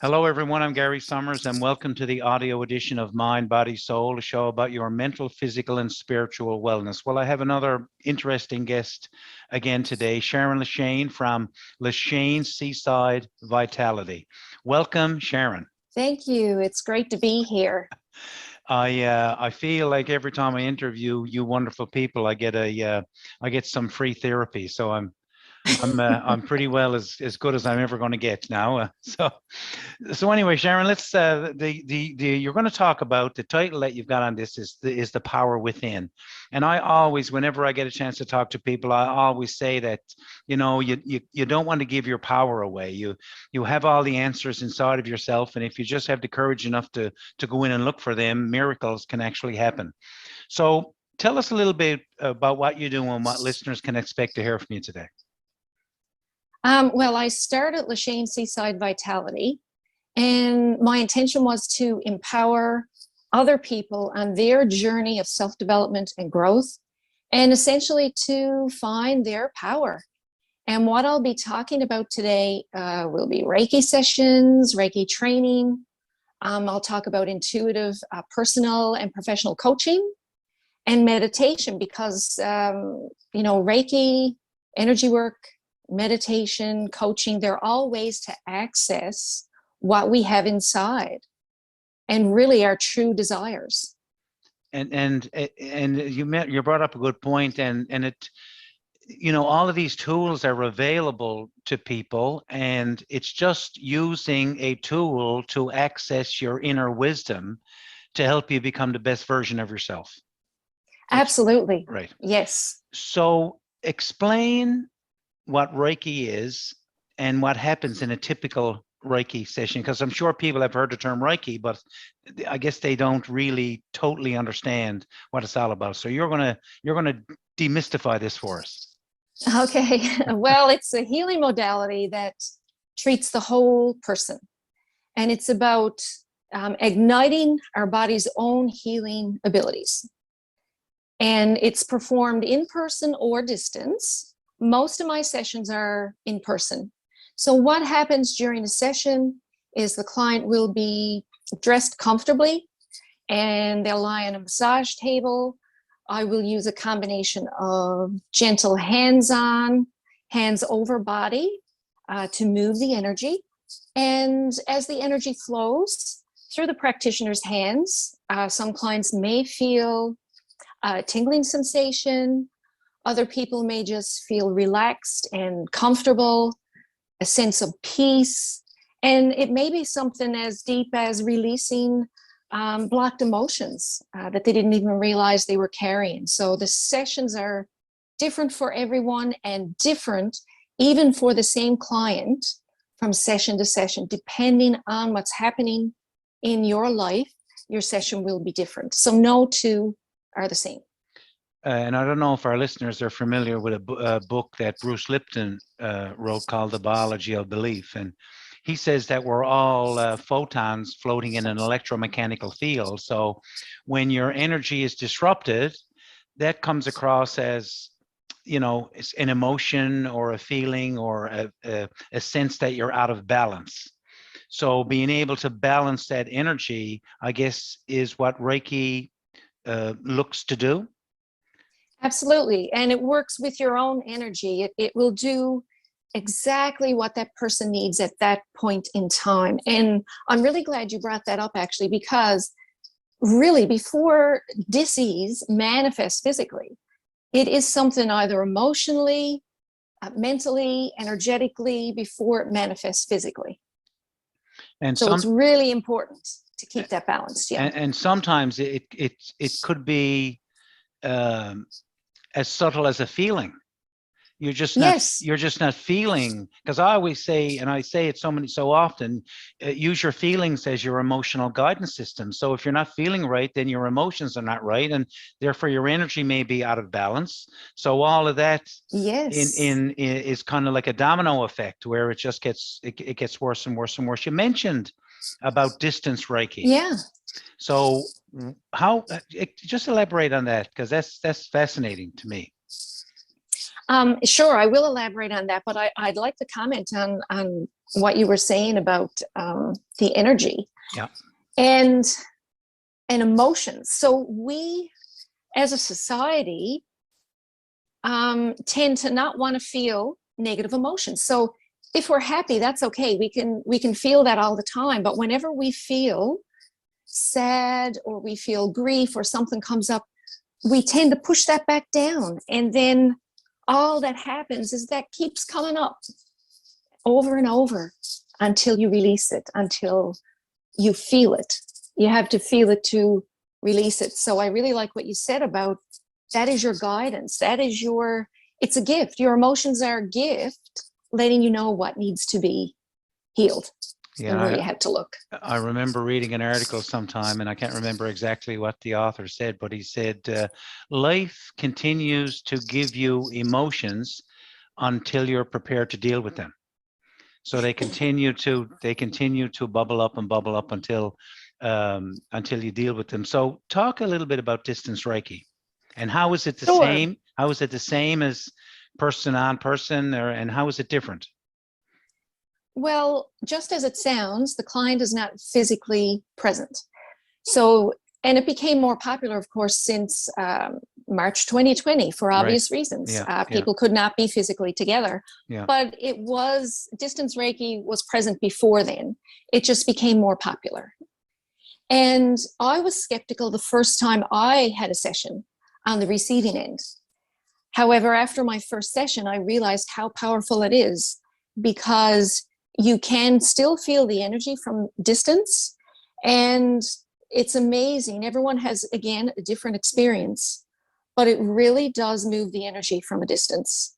Hello, everyone. I'm Gary Summers, and welcome to the audio edition of Mind, Body, Soul, a show about your mental, physical, and spiritual wellness. Well, I have another interesting guest again today, LeShane from LeShane Seaside Vitality. Welcome, Sharon. Thank you. It's great to be here. I feel like every time I interview you wonderful people, I get some free therapy. So I'm pretty well as good as I'm ever going to get now. So anyway, Sharon, let's you're going to talk about the title that you've got on this is the power within. And I always, whenever I get a chance to talk to people, I always say that you don't want to give your power away. You have all the answers inside of yourself, and if you just have the courage enough to go in and look for them, miracles can actually happen. So tell us a little bit about what you do and what listeners can expect to hear from you today. Well, I started LeShane Seaside Vitality, and my intention was to empower other people on their journey of self-development and growth, and essentially to find their power. And what I'll be talking about today will be Reiki sessions, Reiki training. I'll talk about intuitive personal and professional coaching and meditation because, Reiki, energy work, meditation, coaching, they're all ways to access what we have inside and really our true desires. And you brought up a good point, and it, all of these tools are available to people, and it's just using a tool to access your inner wisdom to help you become the best version of yourself. Absolutely. Right. Yes. So explain what Reiki is and what happens in a typical Reiki session, because I'm sure people have heard the term Reiki, but I guess they don't really totally understand what it's all about. So you're gonna demystify this for us. Okay. Well, it's a healing modality that treats the whole person, and it's about igniting our body's own healing abilities. And it's performed in person or distance. Most of my sessions are in person. So what happens during a session is the client will be dressed comfortably and they'll lie on a massage table. I will use a combination of gentle hands-on, hands over body to move the energy. And as the energy flows through the practitioner's hands, some clients may feel a tingling sensation. Other people may just feel relaxed and comfortable, a sense of peace. And it may be something as deep as releasing blocked emotions that they didn't even realize they were carrying. So the sessions are different for everyone and different even for the same client from session to session. Depending on what's happening in your life, your session will be different. So no two are the same. And I don't know if our listeners are familiar with a book that Bruce Lipton wrote called The Biology of Belief. And he says that we're all photons floating in an electromechanical field. So when your energy is disrupted, that comes across as, it's an emotion or a feeling or a sense that you're out of balance. So being able to balance that energy, I guess, is what Reiki looks to do. Absolutely. And it works with your own energy. It will do exactly what that person needs at that point in time. And I'm really glad you brought that up, actually, because really before disease manifests physically, it is something either emotionally, mentally, energetically, before it manifests physically. And so it's really important to keep that balanced. Yeah. And sometimes it could be as subtle as a feeling. You're just not feeling, because I always say, and I say it so often, use your feelings as your emotional guidance system. So if you're not feeling right, then your emotions are not right, and therefore your energy may be out of balance. So all of that is kind of like a domino effect, where it just gets worse and worse and worse. You mentioned about distance Reiki. Yeah. So how? Just elaborate on that, because that's fascinating to me. Sure, I will elaborate on that, but I'd like to comment on what you were saying about the energy Yeah. and emotions. So we, as a society, tend to not want to feel negative emotions. So if we're happy, that's okay. We can feel that all the time. But whenever we feel sad or we feel grief or something comes up, we tend to push that back down. And then all that happens is that keeps coming up over and over until you release it, until you feel it. You have to feel it to release it. So I really like what you said about that is your guidance. That is it's a gift. Your emotions are a gift, letting you know what needs to be healed and where you have to look. I remember reading an article sometime, and I can't remember exactly what the author said, but he said, life continues to give you emotions until you're prepared to deal with them. So they continue to bubble up until you deal with them. So talk a little bit about distance Reiki, and how is it the Sure. same? How is it the same as person on person, and how is it different? Well, just as it sounds, the client is not physically present. So, and it became more popular, of course, since March 2020 for obvious reasons. People could not be physically together. But distance Reiki was present before then. It just became more popular. And I was skeptical the first time I had a session on the receiving end. However, after my first session, I realized how powerful it is, because you can still feel the energy from distance, and it's amazing. Everyone has, again, a different experience, but it really does move the energy from a distance.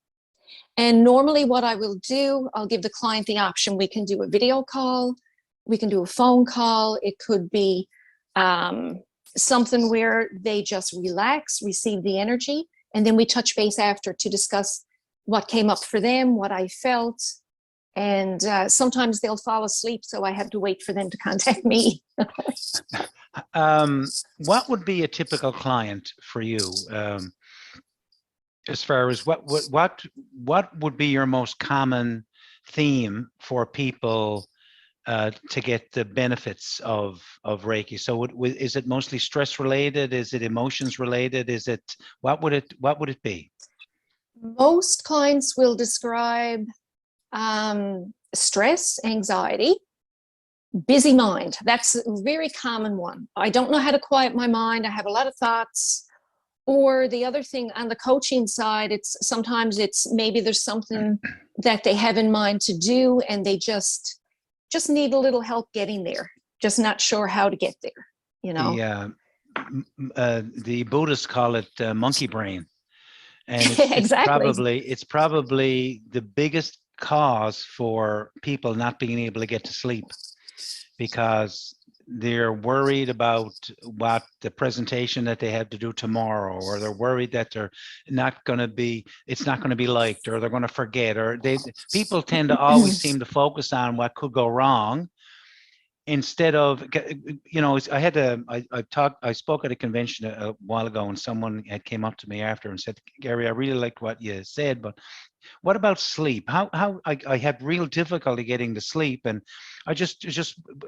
And normally what I will do, I'll give the client the option. We can do a video call, we can do a phone call. It could be something where they just relax, receive the energy, and then we touch base after to discuss what came up for them, what I felt. And sometimes they'll fall asleep, so I have to wait for them to contact me. What would be a typical client for you, as far as what would be your most common theme for people to get the benefits of Reiki? So is it mostly stress related? Is it emotions related? Is it what would it be? Most clients will describe stress, anxiety, busy mind. That's a very common one. I don't know how to quiet my mind. I have a lot of thoughts. Or the other thing on the coaching side, sometimes maybe there's something that they have in mind to do, and they just need a little help getting there. Just not sure how to get there, you know? The Buddhists call it monkey brain. And Exactly. it's probably the biggest cause for people not being able to get to sleep, because they're worried about what the presentation that they have to do tomorrow, or they're worried that it's not going to be liked, or they're going to forget, or people tend to always seem to focus on what could go wrong, instead of, I spoke at a convention a while ago, and someone had came up to me after and said, Gary, I really liked what you said, but what about sleep? How I had real difficulty getting to sleep, and I just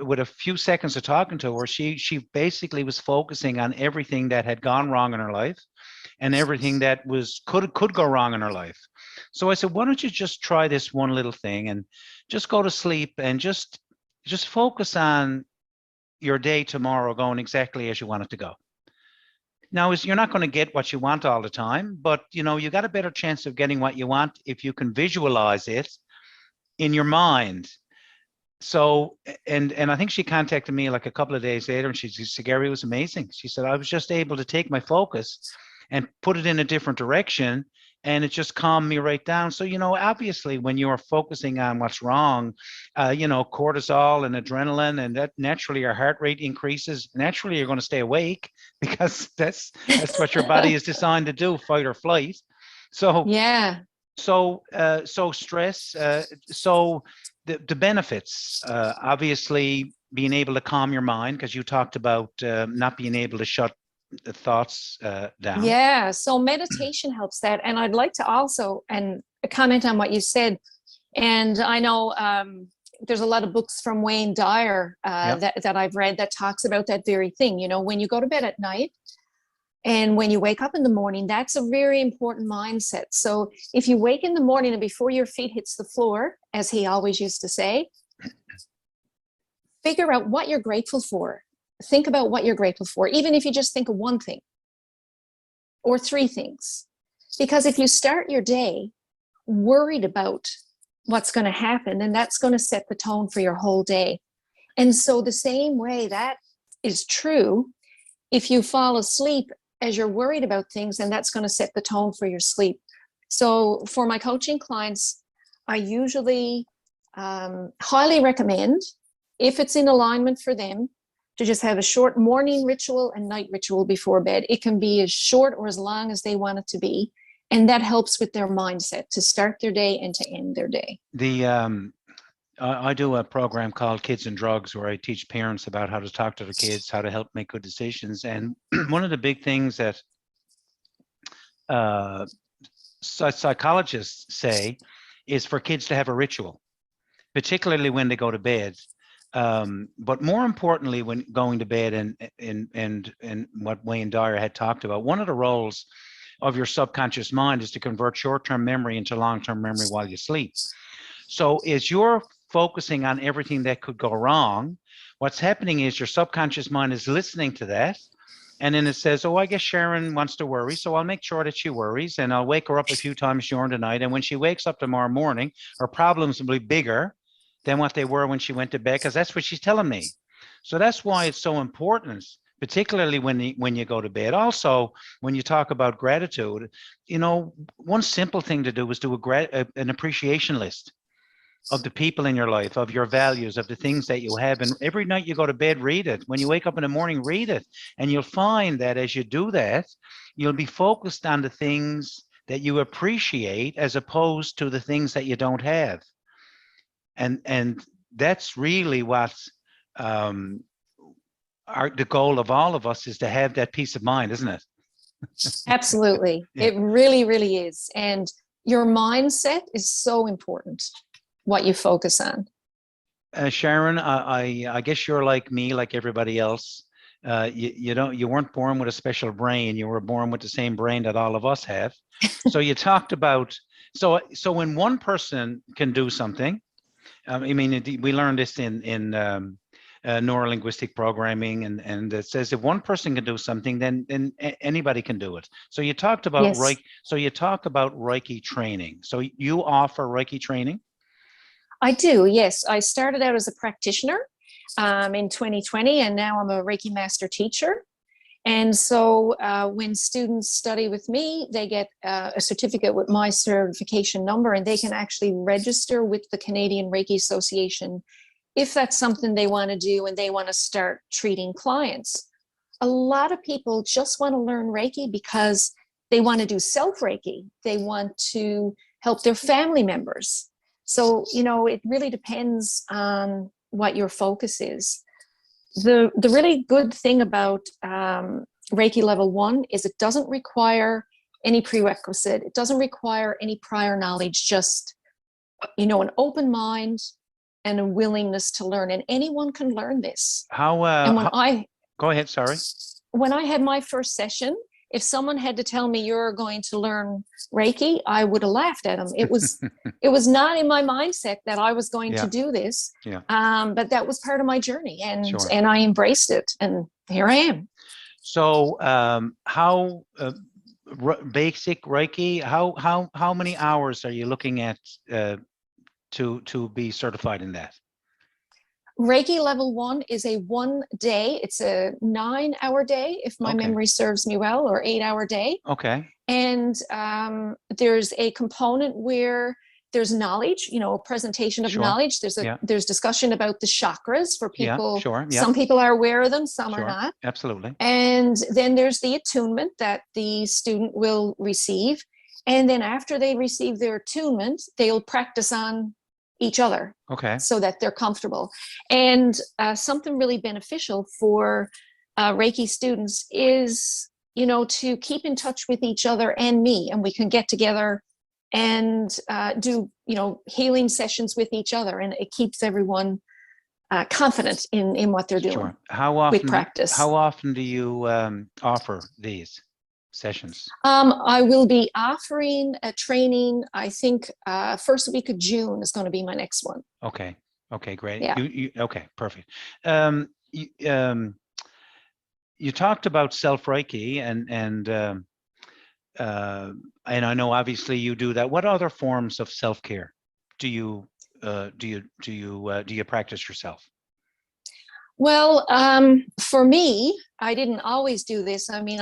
with a few seconds of talking to her, she basically was focusing on everything that had gone wrong in her life, and everything that could go wrong in her life. So I said, why don't you just try this one little thing and just go to sleep, and just focus on your day tomorrow going exactly as you want it to go. Now, you're not going to get what you want all the time, but you got a better chance of getting what you want if you can visualize it in your mind. So, and I think she contacted me like a couple of days later, and she said, Gary, it was amazing. She said, I was just able to take my focus and put it in a different direction, and it just calmed me right down. So, obviously when you're focusing on what's wrong, cortisol and adrenaline, and that naturally your heart rate increases. Naturally, you're going to stay awake, because that's what your body is designed to do, fight or flight. So, yeah. So stress, so the benefits, obviously being able to calm your mind, because you talked about not being able to shut the thoughts down. Yeah, so meditation helps that. And I'd like to also comment on what you said. And I know there's a lot of books from Wayne Dyer that I've read that talks about that very thing. You know, when you go to bed at night and when you wake up in the morning, that's a very important mindset. So if you wake in the morning and before your feet hits the floor, as he always used to say, figure out what you're grateful for. Think about what you're grateful for, even if you just think of one thing or three things. Because if you start your day worried about what's going to happen, then that's going to set the tone for your whole day. And so the same way that is true, if you fall asleep as you're worried about things, then that's going to set the tone for your sleep. So for my coaching clients, I usually highly recommend, if it's in alignment for them, to just have a short morning ritual and night ritual before bed. It can be as short or as long as they want it to be. And that helps with their mindset to start their day and to end their day. I do a program called Kids and Drugs, where I teach parents about how to talk to their kids, how to help make good decisions. And one of the big things that psychologists say is for kids to have a ritual, particularly when they go to bed. But more importantly, when going to bed, and what Wayne Dyer had talked about, one of the roles of your subconscious mind is to convert short-term memory into long-term memory while you sleep. So as you're focusing on everything that could go wrong, what's happening is your subconscious mind is listening to that. And then it says, oh, I guess Sharon wants to worry, so I'll make sure that she worries, and I'll wake her up a few times during the night. And when she wakes up tomorrow morning, her problems will be bigger than what they were when she went to bed, because that's what she's telling me. So that's why it's so important, particularly when you go to bed. Also, when you talk about gratitude, you know, one simple thing to do is do an appreciation list of the people in your life, of your values, of the things that you have. And every night you go to bed, read it. When you wake up in the morning, read it. And you'll find that as you do that, you'll be focused on the things that you appreciate as opposed to the things that you don't have. And that's really what the goal of all of us is, to have that peace of mind, isn't it? Absolutely. Yeah. It really, really is. And your mindset is so important, what you focus on. Sharon, I guess you're like me, like everybody else. You weren't born with a special brain. You were born with the same brain that all of us have. So you talked about, so when one person can do something, I mean, we learned this in neurolinguistic programming, and it says if one person can do something, then anybody can do it. So you talked about Reiki. So you talk about Reiki training. So you offer Reiki training? I do, yes. I started out as a practitioner in 2020, and now I'm a Reiki master teacher. And so when students study with me, they get a certificate with my certification number, and they can actually register with the Canadian Reiki Association if that's something they want to do and they want to start treating clients. A lot of people just want to learn Reiki because they want to do self-Reiki. They want to help their family members. So, you know, it really depends on what your focus is. The really good thing about Reiki level 1 is it doesn't require any prerequisite. It doesn't require any prior knowledge, just, you know, an open mind and a willingness to learn. And anyone can learn this. Go ahead, sorry. When I had my first session, if someone had to tell me you're going to learn Reiki, I would have laughed at them. It was not in my mindset that I was going to do this. Yeah. But that was part of my journey, and I embraced it, and here I am. So how basic Reiki, how many hours are you looking at to be certified in that? Reiki level 1 is a 1 day. It's a 9-hour day, if my memory serves me well, or 8-hour day. Okay. And there's a component where there's knowledge, you know, a presentation of knowledge. There's discussion about the chakras for people. Some people are aware of them, some are not. Absolutely. And then there's the attunement that the student will receive. And then after they receive their attunement, they'll practice on each other, so that they're comfortable. And something really beneficial for Reiki students is, you know, to keep in touch with each other and me, and we can get together and do, healing sessions with each other. And it keeps everyone confident in what they're doing. Sure. How often? With practice. How often do you offer these sessions? I will be offering a training. I think first week of June is going to be my next one. Okay. Okay. Great. Yeah. Okay. Perfect. You talked about self Reiki, and I know obviously you do that. What other forms of self care do you practice yourself? Well, for me, I didn't always do this. I mean,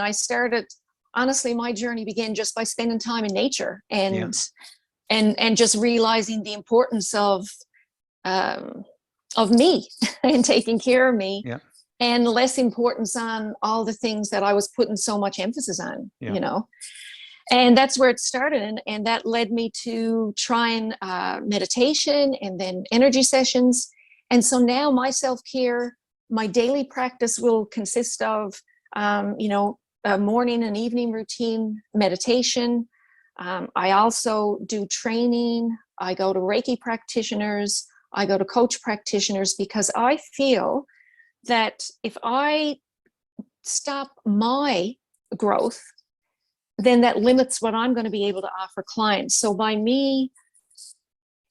honestly, my journey began just by spending time in nature and just realizing the importance of me and taking care of me, and less importance on all the things that I was putting so much emphasis on, And that's where it started. And that led me to trying meditation and then energy sessions. And so now my self-care, my daily practice will consist of, a morning and evening routine meditation. I also do training. I go to Reiki practitioners. I go to coach practitioners, because I feel that if I stop my growth, then that limits what I'm going to be able to offer clients. So by me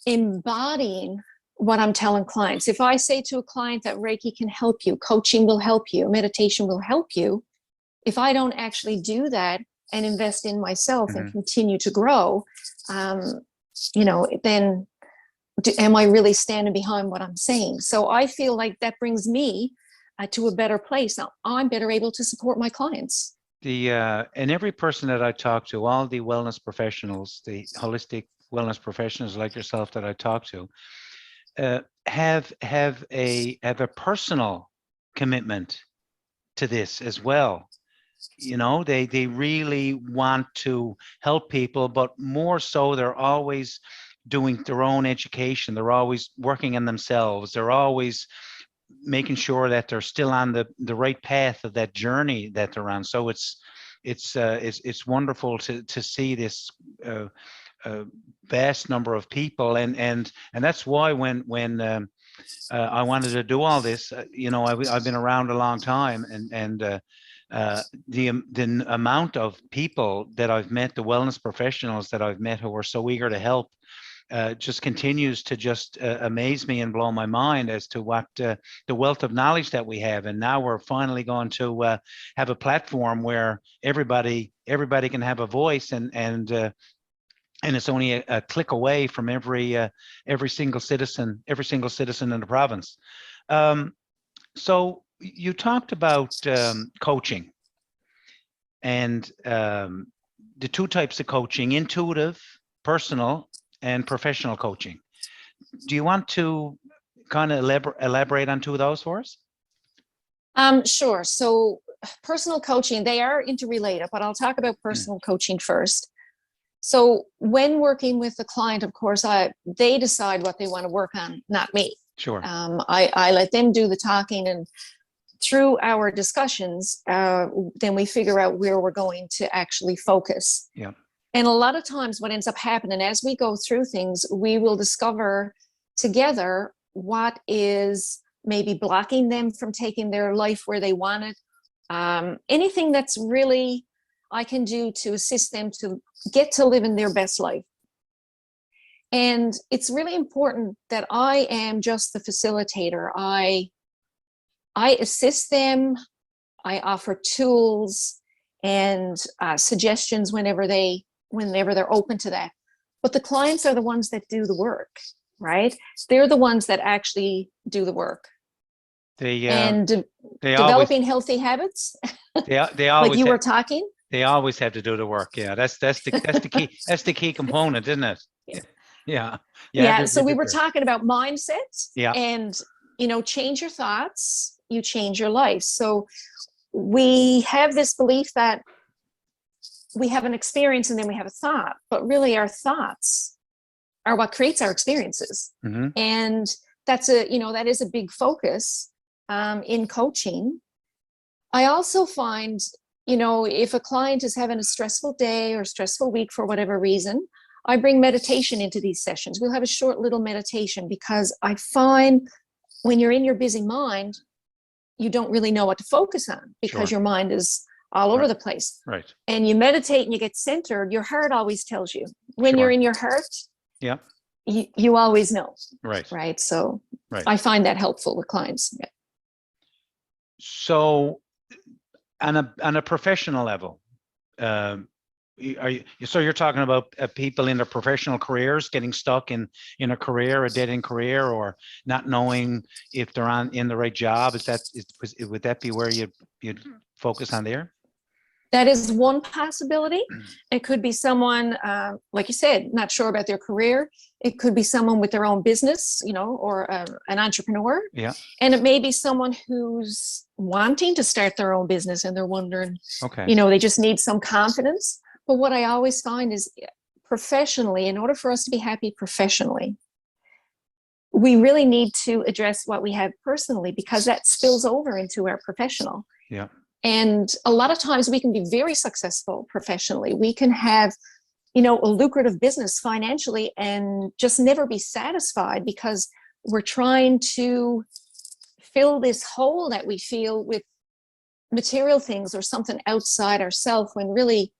embodying what I'm telling clients, if I say to a client that Reiki can help you, coaching will help you, meditation will help you, if I don't actually do that and invest in myself and continue to grow, then am I really standing behind what I'm saying? So I feel like that brings me to a better place. Now I'm better able to support my clients. And every person that I talk to, all the wellness professionals, the holistic wellness professionals like yourself that I talk to, have a personal commitment to this as well. They really want to help people, but more so they're always doing their own education. They're always working on themselves. They're always making sure that they're still on the right path of that journey that they're on. So it's wonderful to see this vast number of people, and that's why when I wanted to do all this, I've been around a long time, and the amount of people that I've met, the wellness professionals that I've met who are so eager to help, just continues to just amaze me and blow my mind as to what the wealth of knowledge that we have. And now we're finally going to have a platform where everybody can have a voice, and it's only a click away from every single citizen in the province. So you talked about coaching and the two types of coaching: intuitive, personal, and professional coaching. Do you want to kind of elaborate on two of those for us? Sure. So personal coaching, they are interrelated, but I'll talk about personal coaching first. So when working with the client, of course, they decide what they want to work on, not me. Sure. I let them do the talking, and through our discussions, then we figure out where we're going to actually focus. Yeah. And a lot of times what ends up happening as we go through things, we will discover together what is maybe blocking them from taking their life where they want it. Anything that's really I can do to assist them to get to living their best life. And it's really important that I am just the facilitator. I assist them. I offer tools and suggestions whenever they're open to that. But the clients are the ones that do the work, right? They're the ones that actually do the work. Developing healthy habits. They always like you were talking. They always have to do the work. Yeah, that's the key. That's the key component, isn't it? Yeah. So we were talking about mindset. Yeah. And change your thoughts, you change your life. So we have this belief that we have an experience and then we have a thought, but really our thoughts are what creates our experiences. Mm-hmm. And that is a big focus in coaching. I also find, if a client is having a stressful day or stressful week for whatever reason, I bring meditation into these sessions. We'll have a short little meditation because I find when you're in your busy mind, you don't really know what to focus on because Sure. your mind is all over the place. Right. And you meditate and you get centered, your heart always tells you. When Sure. you're in your heart, Yeah. you always know. Right. Right. So Right. I find that helpful with clients. Yeah. So on a professional level, so you're talking about people in their professional careers getting stuck in a career, a dead end career, or not knowing if they're in the right job. Would that be where you'd focus on there? That is one possibility. It could be someone, like you said, not sure about their career. It could be someone with their own business, or an entrepreneur. Yeah. And it may be someone who's wanting to start their own business and they're wondering, Okay. they just need some confidence. But what I always find is professionally, in order for us to be happy professionally, we really need to address what we have personally because that spills over into our professional. Yeah. And a lot of times we can be very successful professionally. We can have, a lucrative business financially and just never be satisfied because we're trying to fill this hole that we feel with material things or something outside ourselves when really,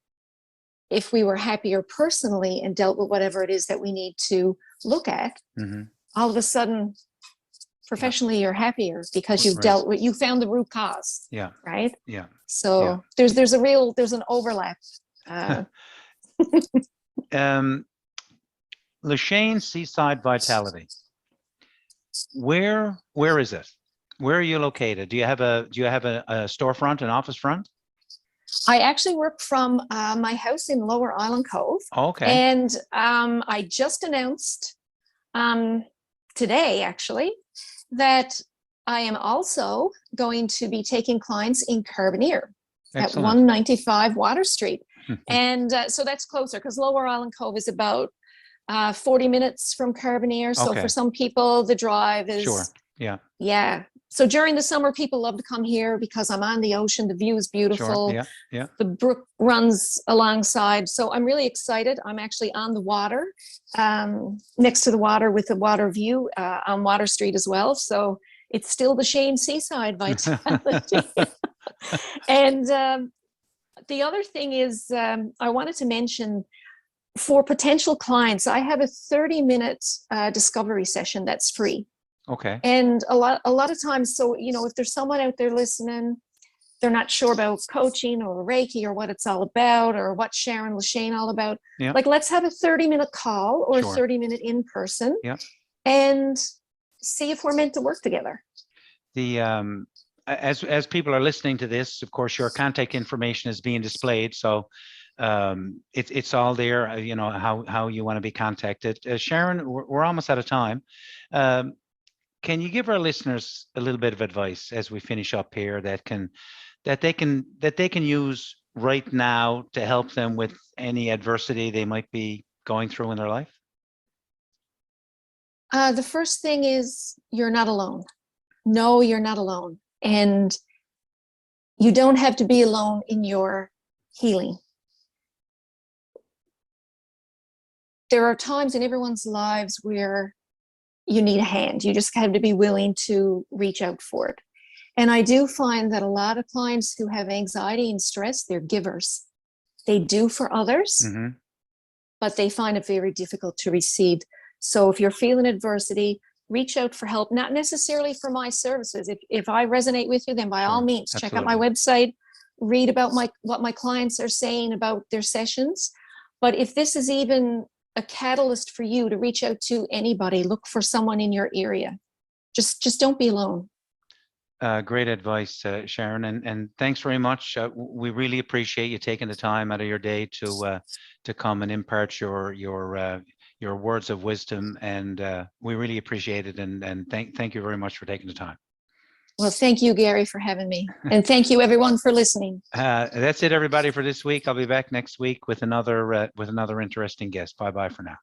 if we were happier personally and dealt with whatever it is that we need to look at, Mm-hmm. all of a sudden, professionally, you're happier because you've you found the root cause. Yeah. Right. Yeah. So there's an overlap. LeShane Seaside Vitality. Where is it? Where are you located? Do you have a storefront, an office front? I actually work from my house in Lower Island Cove. Okay. And I just announced today, actually, that I am also going to be taking clients in Carbonear at 195 Water Street. And so that's closer because Lower Island Cove is about 40 minutes from Carbonear. So for some people, the drive is... Sure. Yeah. Yeah. So during the summer, people love to come here because I'm on the ocean. The view is beautiful. Sure. Yeah. Yeah. The brook runs alongside. So I'm really excited. I'm actually on the water, next to the water with the water view on Water Street as well. So it's still the LeShane Seaside Vitality. And the other thing is I wanted to mention for potential clients, I have a 30-minute discovery session that's free. Okay. And a lot of times, so, if there's someone out there listening, they're not sure about coaching or Reiki or what it's all about or what Sharon LeShane all about. Yeah. Like, let's have a 30-minute call or Sure. a 30-minute in person. Yeah. And see if we're meant to work together. The as people are listening to this, of course, your contact information is being displayed. So it's all there, how you want to be contacted. Sharon, we're almost out of time. Can you give our listeners a little bit of advice as we finish up here that they can use right now to help them with any adversity they might be going through in their life? The first thing is you're not alone. No, you're not alone. And you don't have to be alone in your healing. There are times in everyone's lives where you need a hand. You just have to be willing to reach out for it. And I do find that a lot of clients who have anxiety and stress, they're givers. They do for others, Mm-hmm. but they find it very difficult to receive. So if you're feeling adversity, reach out for help, not necessarily for my services. If I resonate with you, then by all means, check out my website, read about what my clients are saying about their sessions. But if this is even a catalyst for you to reach out to anybody, look for someone in your area. Just don't be alone. Great advice, Sharon, and thanks very much. We really appreciate you taking the time out of your day to come and impart your words of wisdom, and we really appreciate it. And thank you very much for taking the time. Well, thank you, Gary, for having me, and thank you, everyone, for listening. That's it, everybody, for this week. I'll be back next week with another interesting guest. Bye bye for now.